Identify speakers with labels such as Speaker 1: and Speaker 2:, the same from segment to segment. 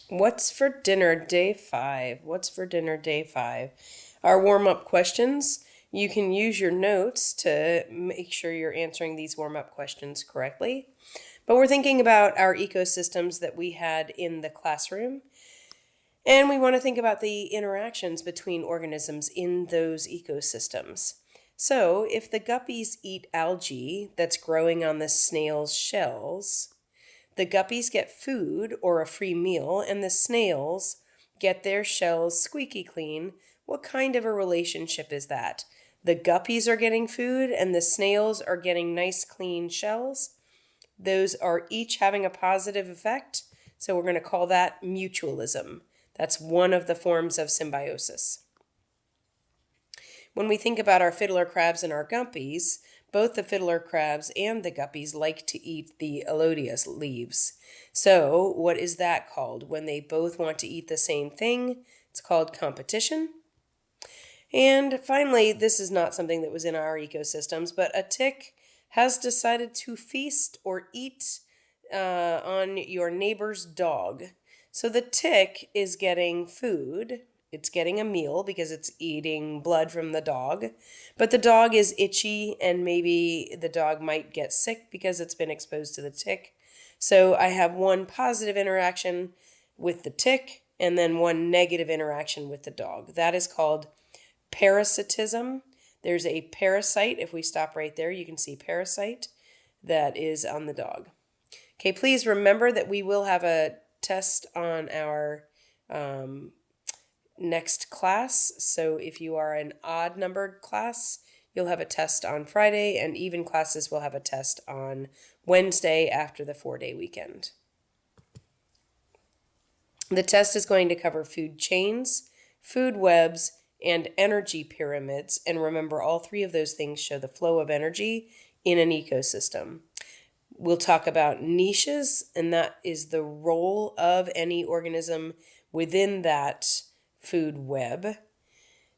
Speaker 1: What's for dinner day 5? What's for dinner day 5? Our warm-up questions. You can use your notes to make sure you're answering these warm-up questions correctly. But we're thinking about our ecosystems that we had in the classroom. And we want to think about the interactions between organisms in those ecosystems. So, if the guppies eat algae that's growing on the snail's shells, the guppies get food or a free meal, and the snails get their shells squeaky clean. What kind of a relationship is that? The guppies are getting food, and the snails are getting nice, clean shells. Those are each having a positive effect, so we're going to call that mutualism. That's one of the forms of symbiosis. When we think about our fiddler crabs and our guppies, both the fiddler crabs and the guppies like to eat the elodious leaves. So, what is that called? When they both want to eat the same thing, it's called competition. And finally, this is not something that was in our ecosystems, but a tick has decided to feast or eat on your neighbor's dog. So the tick is getting food. It's getting a meal because it's eating blood from the dog. But the dog is itchy, and maybe the dog might get sick because it's been exposed to the tick. So I have one positive interaction with the tick and then one negative interaction with the dog. That is called parasitism. There's a parasite. If we stop right there, you can see parasite that is on the dog. Okay, please remember that we will have a test on our next class. So if you are an odd numbered class, you'll have a test on Friday, and even classes will have a test on Wednesday after the 4-day weekend. The test is going to cover food chains, food webs, and energy pyramids. And remember, all three of those things show the flow of energy in an ecosystem. We'll talk about niches, and that is the role of any organism within that food web,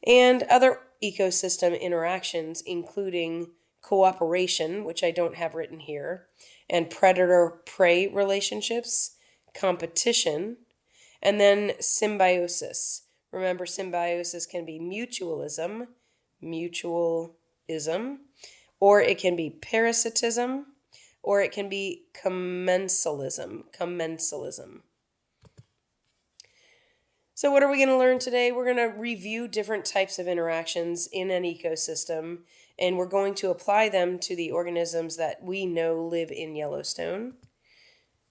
Speaker 1: and other ecosystem interactions, including cooperation, which I don't have written here, and predator-prey relationships, competition, and then symbiosis. Remember, symbiosis can be mutualism, or it can be parasitism, or it can be commensalism. So what are we going to learn today? We're going to review different types of interactions in an ecosystem, and we're going to apply them to the organisms that we know live in Yellowstone.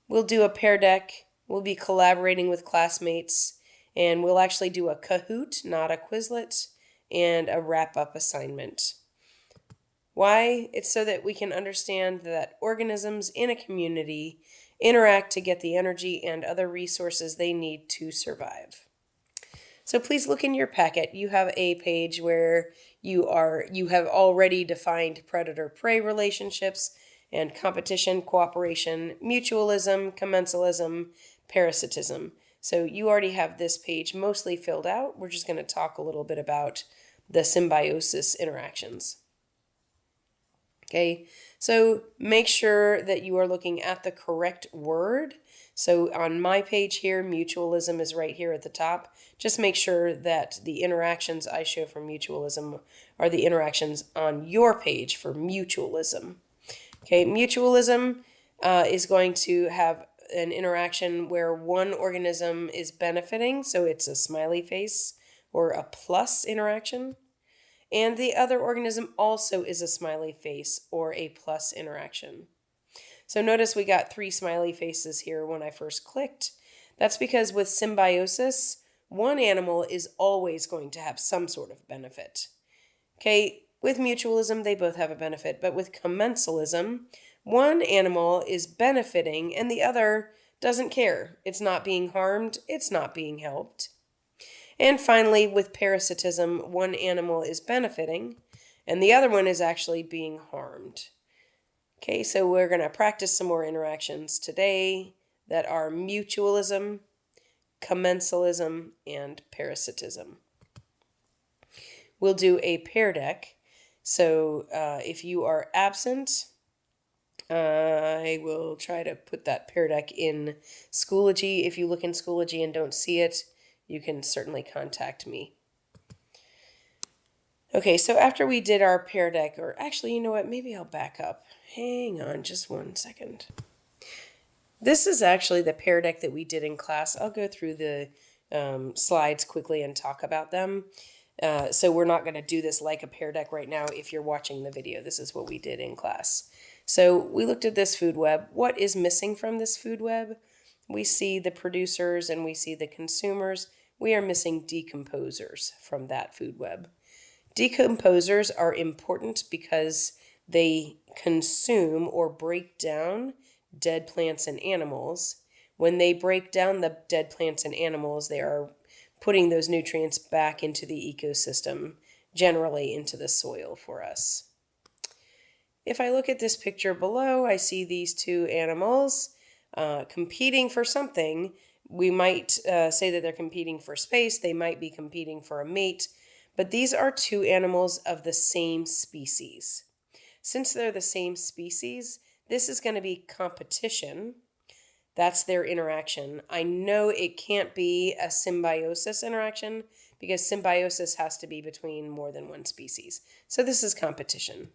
Speaker 1: We'll do a pair deck. We'll be collaborating with classmates, and we'll actually do a Kahoot, not a Quizlet, and a wrap-up assignment. Why? It's so that we can understand that organisms in a community interact to get the energy and other resources they need to survive. So please look in your packet. You have a page where you have already defined predator-prey relationships and competition, cooperation, mutualism, commensalism, parasitism. So you already have this page mostly filled out. We're just going to talk a little bit about the symbiosis interactions. Okay, so make sure that you are looking at the correct word. So on my page here, mutualism is right here at the top. Just make sure that the interactions I show for mutualism are the interactions on your page for mutualism. Okay, mutualism is going to have an interaction where one organism is benefiting, so it's a smiley face or a plus interaction. And the other organism also is a smiley face or a plus interaction. So notice we got 3 smiley faces here when I first clicked. That's because with symbiosis, one animal is always going to have some sort of benefit. Okay, with mutualism, they both have a benefit, but with commensalism, one animal is benefiting and the other doesn't care. It's not being harmed, it's not being helped. And finally, with parasitism, one animal is benefiting and the other one is actually being harmed. Okay, so we're going to practice some more interactions today that are mutualism, commensalism, and parasitism. We'll do a pair deck. So if you are absent, I will try to put that pear deck in Schoology. If you look in Schoology and don't see it, you can certainly contact me. Okay, so after we did our pear deck, or actually, you know what, maybe I'll back up. Hang on just 1 second. This is actually the pear deck that we did in class. I'll go through the slides quickly and talk about them. So we're not going to do this like a pear deck right now if you're watching the video. This is what we did in class. So we looked at this food web. What is missing from this food web? We see the producers and we see the consumers. We are missing decomposers from that food web. Decomposers are important because they consume or break down dead plants and animals. When they break down the dead plants and animals, they are putting those nutrients back into the ecosystem, generally into the soil for us. If I look at this picture below, I see these two animals competing for something. We might say that they're competing for space. They might be competing for a mate. But these are two animals of the same species. Since they're the same species, this is going to be competition. That's their interaction. I know it can't be a symbiosis interaction because symbiosis has to be between more than one species. So this is competition.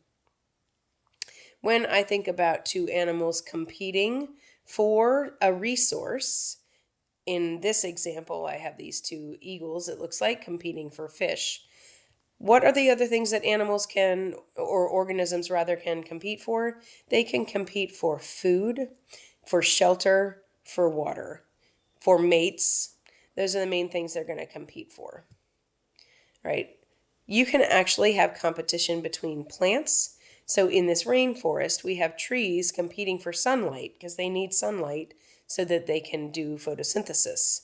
Speaker 1: When I think about two animals competing for a resource, in this example, I have these two eagles, it looks like, competing for fish. What are the other things that animals can, or organisms rather, can compete for? They can compete for food, for shelter, for water, for mates. Those are the main things they're going to compete for. Right? You can actually have competition between plants. So in this rainforest, we have trees competing for sunlight because they need sunlight so that they can do photosynthesis.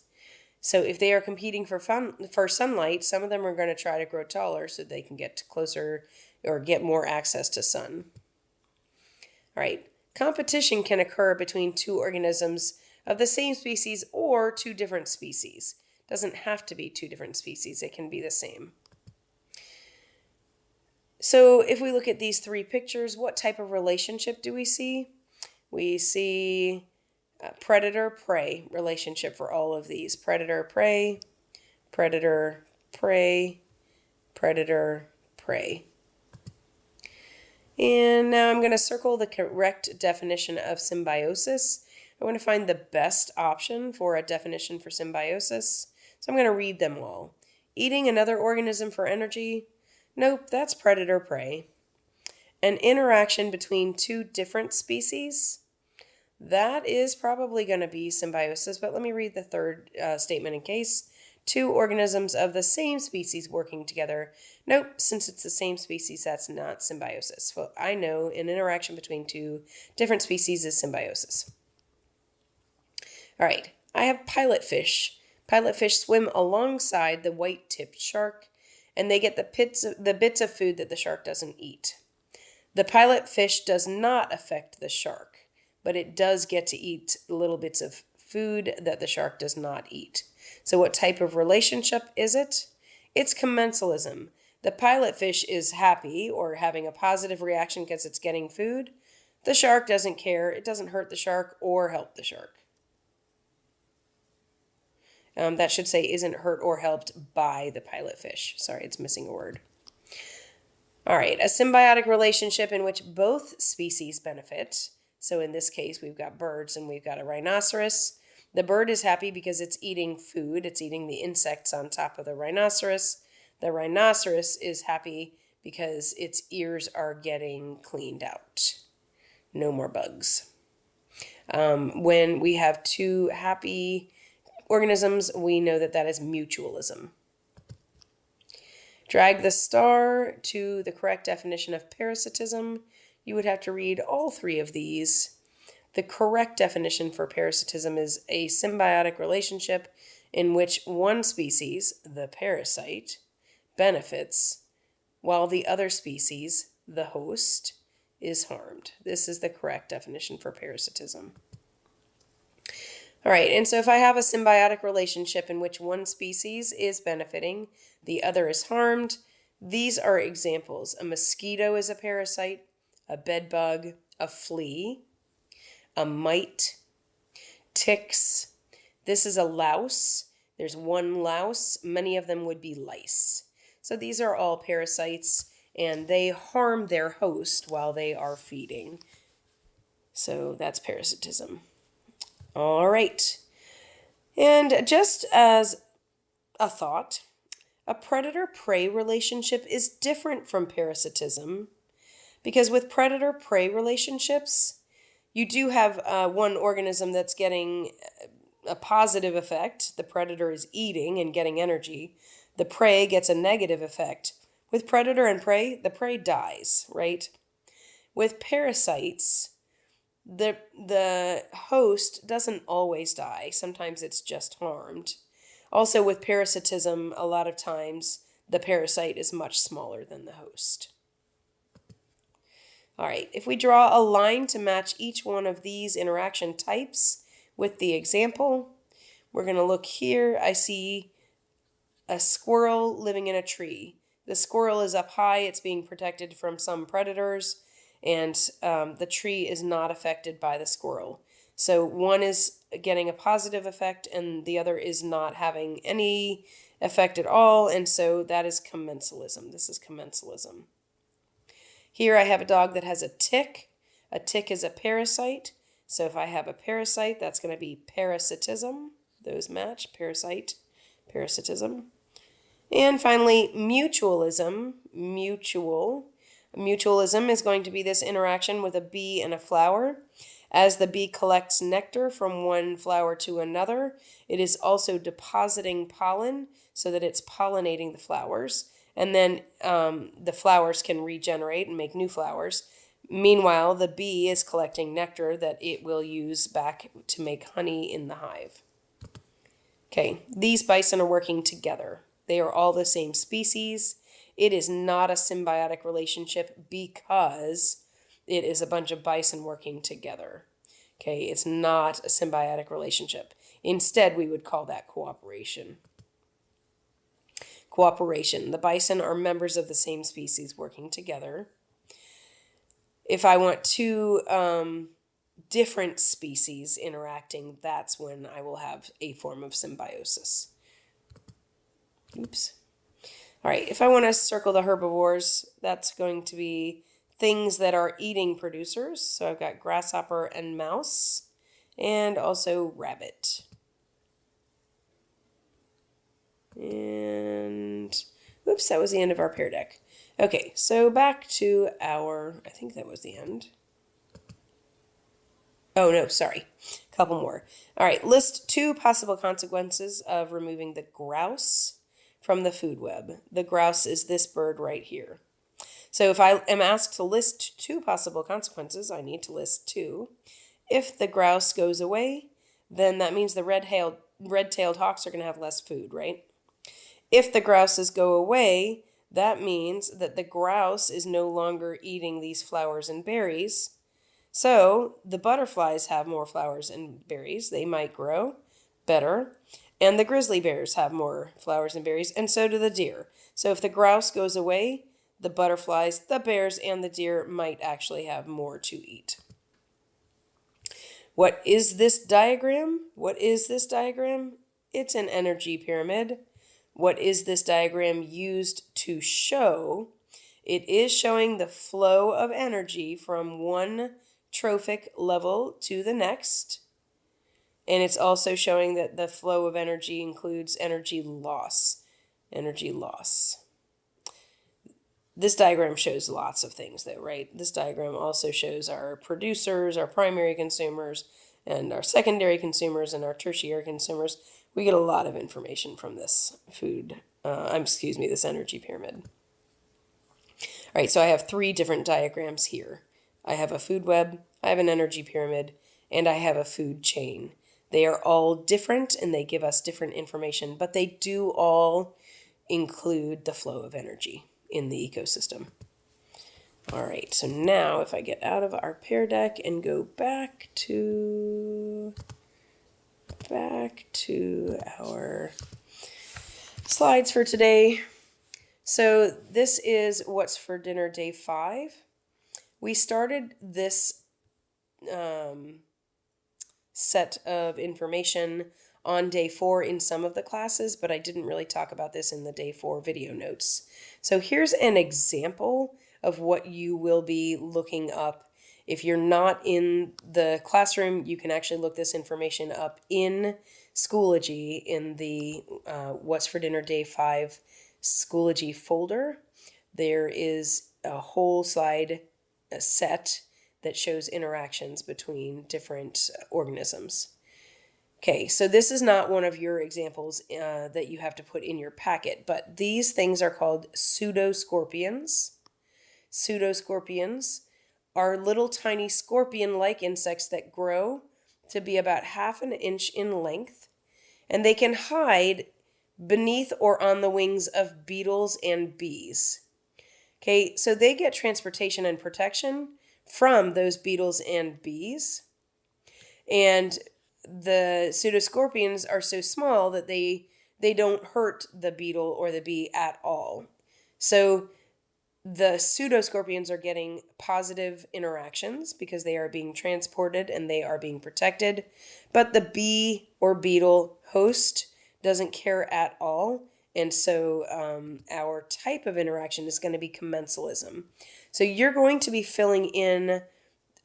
Speaker 1: So if they are competing for sunlight, some of them are going to try to grow taller so they can get closer or get more access to sun. All right. Competition can occur between two organisms of the same species or two different species. It doesn't have to be two different species. It can be the same. So if we look at these three pictures, what type of relationship do we see? We see predator-prey relationship for all of these. Predator-prey, predator-prey, predator-prey. And now I'm going to circle the correct definition of symbiosis. I want to find the best option for a definition for symbiosis. So I'm going to read them all. Eating another organism for energy? Nope, that's predator-prey. An interaction between two different species? That is probably going to be symbiosis, but let me read the third statement in case. Two organisms of the same species working together. Nope, since it's the same species, that's not symbiosis. Well, I know an interaction between two different species is symbiosis. All right, I have pilot fish. Pilot fish swim alongside the white-tipped shark, and they get the bits of food that the shark doesn't eat. The pilot fish does not affect the shark, but it does get to eat little bits of food that the shark does not eat. So what type of relationship is it? It's commensalism. The pilot fish is happy or having a positive reaction because it's getting food. The shark doesn't care. It doesn't hurt the shark or help the shark. That should say isn't hurt or helped by the pilot fish. Sorry, it's missing a word. All right, a symbiotic relationship in which both species benefit. So in this case, we've got birds and we've got a rhinoceros. The bird is happy because it's eating food. It's eating the insects on top of the rhinoceros. The rhinoceros is happy because its ears are getting cleaned out. No more bugs. When we have two happy organisms, we know that that is mutualism. Drag the star to the correct definition of parasitism. You would have to read all three of these. The correct definition for parasitism is a symbiotic relationship in which one species, the parasite, benefits while the other species, the host, is harmed. This is the correct definition for parasitism. All right, and so if I have a symbiotic relationship in which one species is benefiting, the other is harmed, these are examples. A mosquito is a parasite, a bed bug, a flea, a mite, ticks. This is a louse. There's one louse. Many of them would be lice. So these are all parasites, and they harm their host while they are feeding. So that's parasitism. All right. And just as a thought, a predator-prey relationship is different from parasitism, because with predator-prey relationships, you do have one organism that's getting a positive effect. The predator is eating and getting energy. The prey gets a negative effect. With predator and prey, the prey dies, right? With parasites, the host doesn't always die. Sometimes it's just harmed. Also, with parasitism, a lot of times the parasite is much smaller than the host. All right, if we draw a line to match each one of these interaction types with the example, we're going to look here. I see a squirrel living in a tree. The squirrel is up high. It's being protected from some predators, and the tree is not affected by the squirrel. So one is getting a positive effect, and the other is not having any effect at all, and so that is commensalism. This is commensalism. Here I have a dog that has a tick. A tick is a parasite. So if I have a parasite, that's going to be parasitism. Those match. Parasite, parasitism. And finally, mutualism. Mutualism is going to be this interaction with a bee and a flower. As the bee collects nectar from one flower to another, it is also depositing pollen so that it's pollinating the flowers. And then the flowers can regenerate and make new flowers. Meanwhile, the bee is collecting nectar that it will use back to make honey in the hive. Okay, these bison are working together. They are all the same species. It is not a symbiotic relationship because it is a bunch of bison working together. Okay, it's not a symbiotic relationship. Instead, we would call that cooperation. Cooperation. The bison are members of the same species working together. If I want two different species interacting, that's when I will have a form of symbiosis. Oops. All right, if I want to circle the herbivores, that's going to be things that are eating producers. So I've got grasshopper and mouse, and also rabbit. And, oops, that was the end of our pair deck. Okay, so back to I think that was the end. Oh, no, sorry. A couple more. All right, list 2 possible consequences of removing the grouse from the food web. The grouse is this bird right here. So if I am asked to list 2 possible consequences, I need to list 2. If the grouse goes away, then that means the red-tailed hawks are going to have less food, right? If the grouses go away, that means that the grouse is no longer eating these flowers and berries. So the butterflies have more flowers and berries. They might grow better. And the grizzly bears have more flowers and berries, and so do the deer. So if the grouse goes away, the butterflies, the bears, and the deer might actually have more to eat. What is this diagram? It's an energy pyramid. What is this diagram used to show? It is showing the flow of energy from one trophic level to the next. And it's also showing that the flow of energy includes energy loss. This diagram shows lots of things though, right? This diagram also shows our producers, our primary consumers, and our secondary consumers, and our tertiary consumers. We get a lot of information from this this energy pyramid. All right, so I have 3 different diagrams here. I have a food web, I have an energy pyramid, and I have a food chain. They are all different and they give us different information, but they do all include the flow of energy in the ecosystem. All right, so now if I get out of our pair deck and go back to our slides for today. So this is what's for dinner day 5. We started this set of information on day 4 in some of the classes, but I didn't really talk about this in the day 4 video notes. So here's an example of what you will be looking up. If you're not in the classroom, you can actually look this information up in Schoology in the What's for Dinner Day 5 Schoology folder. There is a whole slide set that shows interactions between different organisms. Okay, so this is not one of your examples that you have to put in your packet, but these things are called pseudoscorpions. Pseudoscorpions are little tiny scorpion-like insects that grow to be about half an inch in length, and they can hide beneath or on the wings of beetles and bees. Okay, so they get transportation and protection from those beetles and bees. And the pseudoscorpions are so small that they don't hurt the beetle or the bee at all. So the pseudoscorpions are getting positive interactions because they are being transported and they are being protected. But the bee or beetle host doesn't care at all. And so our type of interaction is going to be commensalism. So you're going to be filling in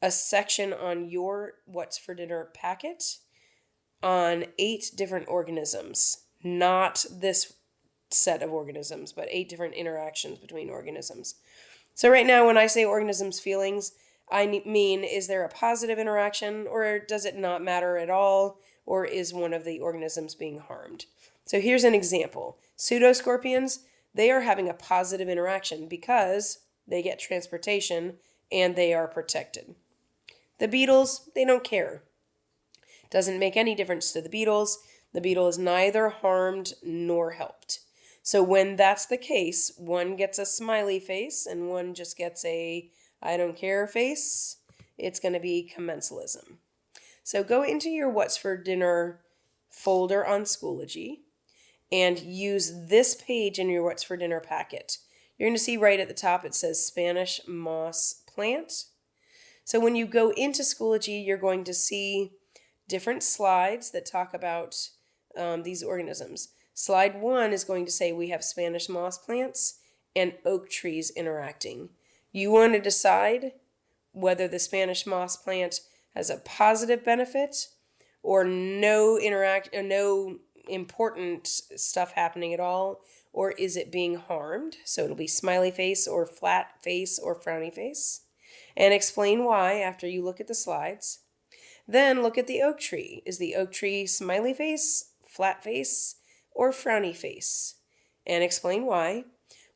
Speaker 1: a section on your What's for Dinner packet on 8 different organisms. Not this set of organisms, but 8 different interactions between organisms. So right now when I say organisms' feelings, I mean, is there a positive interaction, or does it not matter at all, or is one of the organisms being harmed? So here's an example. Pseudoscorpions, they are having a positive interaction because they get transportation and they are protected. The beetles, they don't care. Doesn't make any difference to the beetles. The beetle is neither harmed nor helped. So when that's the case, one gets a smiley face and one just gets a I don't care face, it's going to be commensalism. So go into your What's for Dinner folder on Schoology and use this page in your What's for Dinner packet. You're going to see right at the top it says Spanish moss plant. So when you go into Schoology, you're going to see different slides that talk about these organisms. Slide 1 is going to say we have Spanish moss plants and oak trees interacting. You want to decide whether the Spanish moss plant has a positive benefit or no important stuff happening at all, or is it being harmed? So it'll be smiley face or flat face or frowny face. And explain why after you look at the slides. Then look at the oak tree. Is the oak tree smiley face, flat face, or frowny face? And explain why.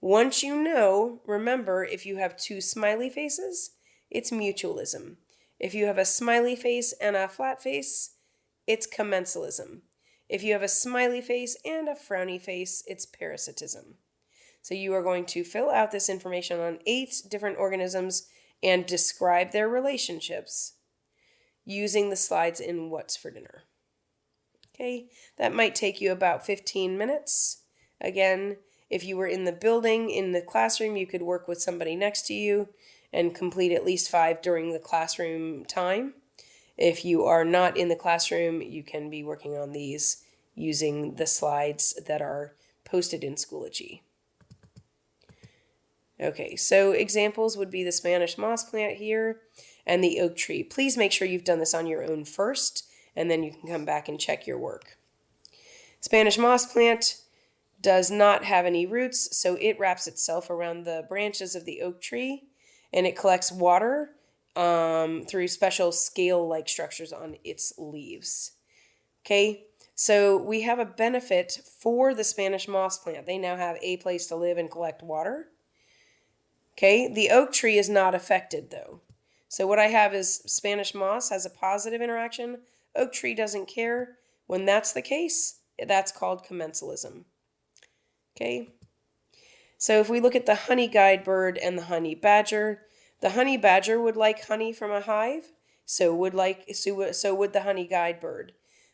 Speaker 1: Once you know, remember, if you have 2 smiley faces, it's mutualism. If you have a smiley face and a flat face, it's commensalism. If you have a smiley face and a frowny face, it's parasitism. So you are going to fill out this information on 8 different organisms and describe their relationships using the slides in What's for Dinner. Okay, that might take you about 15 minutes. Again, if you were in the building, in the classroom, you could work with somebody next to you and complete at least 5 during the classroom time. If you are not in the classroom, you can be working on these using the slides that are posted in Schoology. Okay, so examples would be the Spanish moss plant here and the oak tree. Please make sure you've done this on your own first, and then you can come back and check your work. Spanish moss plant does not have any roots, so it wraps itself around the branches of the oak tree, and it collects water through special scale-like structures on its leaves. Okay, so we have a benefit for the Spanish moss plant. They now have a place to live and collect water. Okay, the oak tree is not affected though. So what I have is Spanish moss has a positive interaction. Oak tree doesn't care. When that's the case, that's called commensalism. Okay, so if we look at the honey guide bird and the honey badger, the honey badger would like honey from a hive. So would the honey guide bird.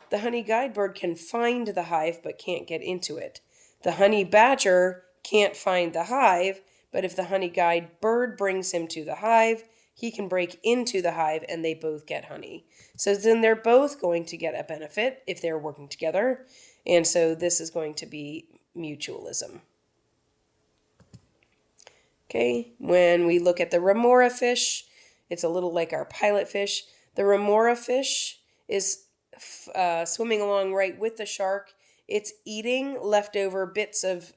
Speaker 1: The honey guide bird can find the hive but can't get into it. The honey badger can't find the hive, but if the honey guide bird brings him to the hive, he can break into the hive and they both get honey. So then they're both going to get a benefit if they're working together. And so this is going to be mutualism. Okay, when we look at the remora fish, it's a little like our pilot fish. The remora fish is swimming along right with the shark. It's eating leftover bits of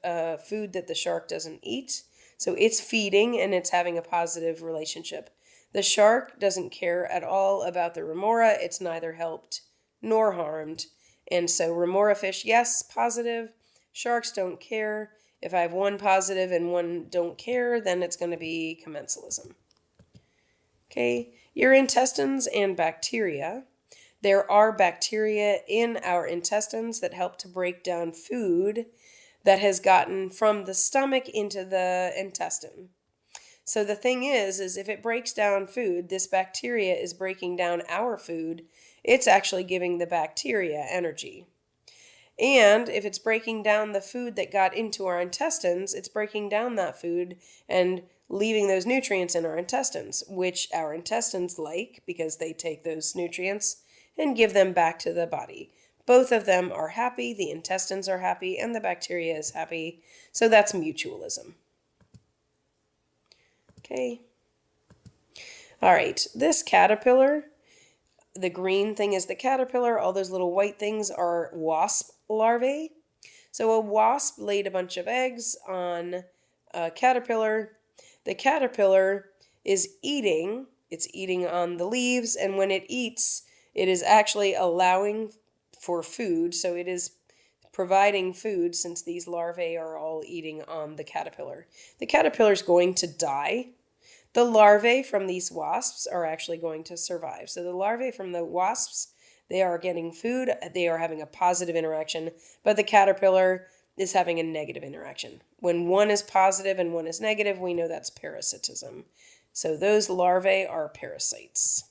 Speaker 1: food that the shark doesn't eat. So it's feeding and it's having a positive relationship. The shark doesn't care at all about the remora. It's neither helped nor harmed. And so remora fish, yes, positive. Sharks don't care. If I have one positive and one don't care, then it's going to be commensalism. Okay, your intestines and bacteria. There are bacteria in our intestines that help to break down food that has gotten from the stomach into the intestine. So the thing is if it breaks down food, this bacteria is breaking down our food. It's actually giving the bacteria energy. And if it's breaking down the food that got into our intestines, it's breaking down that food and leaving those nutrients in our intestines, which our intestines like because they take those nutrients and give them back to the body. Both of them are happy, the intestines are happy, and the bacteria is happy. So that's mutualism. Okay. All right, this caterpillar, the green thing is the caterpillar. All those little white things are wasp larvae. So a wasp laid a bunch of eggs on a caterpillar. The caterpillar is eating. It's eating on the leaves, and when it eats, it is actually allowing for food. So it is providing food since these larvae are all eating on the caterpillar. The caterpillar is going to die. The larvae from these wasps are actually going to survive. So the larvae from the wasps, they are getting food, they are having a positive interaction, but the caterpillar is having a negative interaction. When one is positive and one is negative, we know that's parasitism. So those larvae are parasites.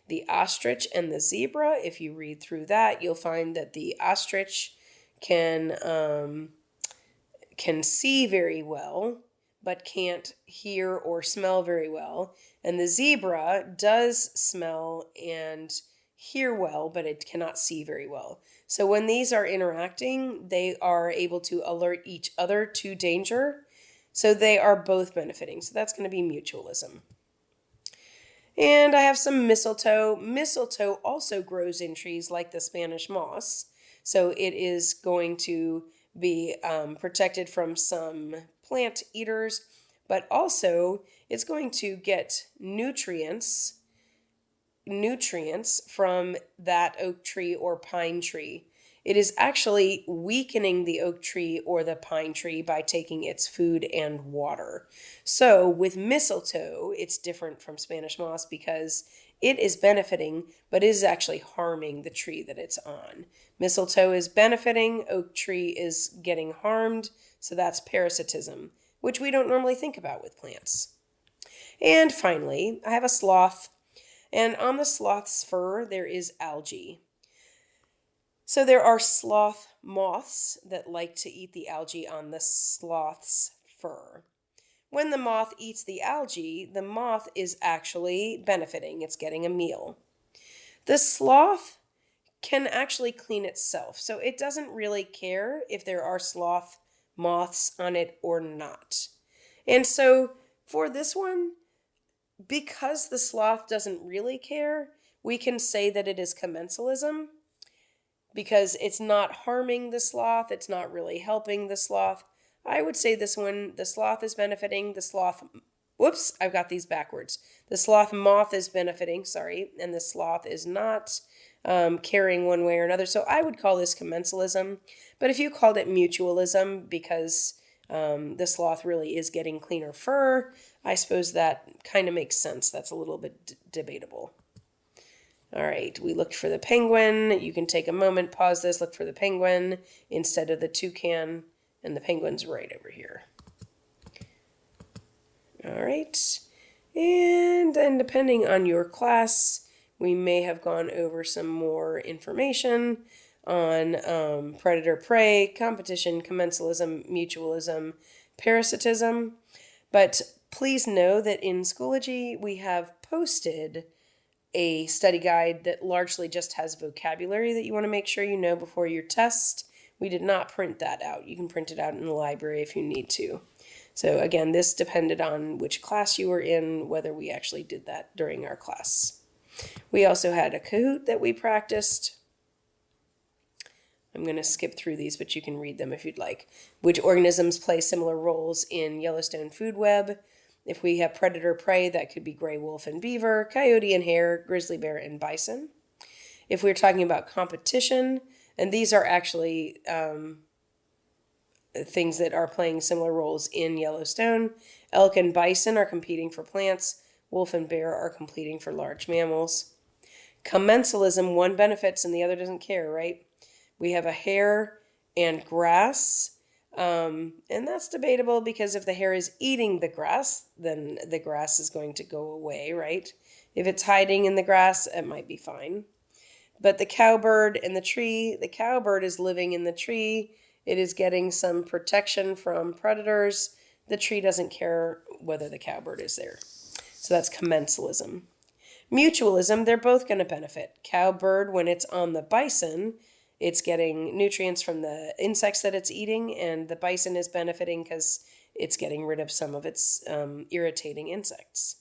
Speaker 1: The ostrich and the zebra, if you read through that, you'll find that the ostrich can see very well, but can't hear or smell very well. And the zebra does smell and hear well, but it cannot see very well. So when these are interacting, they are able to alert each other to danger. So they are both benefiting. So that's going to be mutualism. And I have some mistletoe. Mistletoe also grows in trees like the Spanish moss. So it is going to be protected from some plant eaters, but also it's going to get nutrients from that oak tree or pine tree. It is actually weakening the oak tree or the pine tree by taking its food and water. So with mistletoe, it's different from Spanish moss because it is benefiting, but is actually harming the tree that it's on. Mistletoe is benefiting, oak tree is getting harmed, so that's parasitism, which we don't normally think about with plants. And finally, I have a sloth, and on the sloth's fur, there is algae. So there are sloth moths that like to eat the algae on the sloth's fur. When the moth eats the algae, the moth is actually benefiting. It's getting a meal. The sloth can actually clean itself, so it doesn't really care if there are sloth moths on it or not. And so for this one, because the sloth doesn't really care, we can say that it is commensalism because it's not harming the sloth, it's not really helping the sloth. I would say this one, the sloth is benefiting, the sloth, I've got these backwards. The sloth moth is benefiting, and the sloth is not caring one way or another. So I would call this commensalism, but if you called it mutualism because the sloth really is getting cleaner fur, I suppose that kind of makes sense. That's a little bit debatable. All right, we looked for the penguin. You can take a moment, pause this, look for the penguin instead of the toucan, and the penguin's right over here. All right, and then depending on your class, we may have gone over some more information on predator-prey, competition, commensalism, mutualism, parasitism. But Please know that in Schoology we have posted a study guide that largely just has vocabulary that you want to make sure you know before your test. We did not print that out. You can print it out in the library if you need to. So again, this depended on which class you were in, whether we actually did that during our class. We also had a Kahoot that we practiced. I'm going to skip through these, but you can read them if you'd like. Which organisms play similar roles in Yellowstone food web? If we have predator-prey, that could be gray wolf and beaver, coyote and hare, grizzly bear and bison. If we're talking about competition, and these are actually things that are playing similar roles in Yellowstone, elk and bison are competing for plants, wolf and bear are competing for large mammals. Commensalism, one benefits and the other doesn't care, right? We have a hare and grass. And that's debatable because if the hare is eating the grass, then the grass is going to go away, right? If it's hiding in the grass, it might be fine. But the cowbird and the tree, the cowbird is living in the tree. It is getting some protection from predators. The tree doesn't care whether the cowbird is there. So that's commensalism. Mutualism, they're both going to benefit. Cowbird, when it's on the bison, it's getting nutrients from the insects that it's eating, and the bison is benefiting because it's getting rid of some of its irritating insects.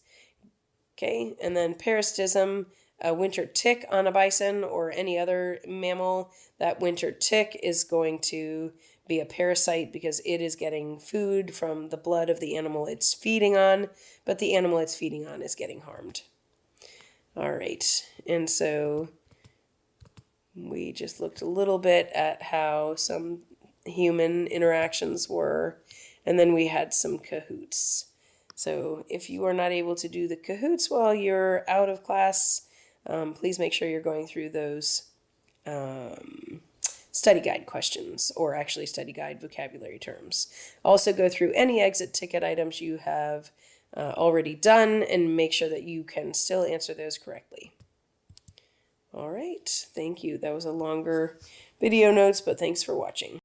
Speaker 1: Okay, and then parasitism, a winter tick on a bison or any other mammal, that winter tick is going to be a parasite because it is getting food from the blood of the animal it's feeding on, but the animal it's feeding on is getting harmed. All right, and so we just looked a little bit at how some human interactions were, and then we had some Kahoots. So if you are not able to do the Kahoots while you're out of class, please make sure you're going through those study guide questions, or actually study guide vocabulary terms. Also go through any exit ticket items you have already done and make sure that you can still answer those correctly. All right, thank you. That was a longer video notes, but thanks for watching.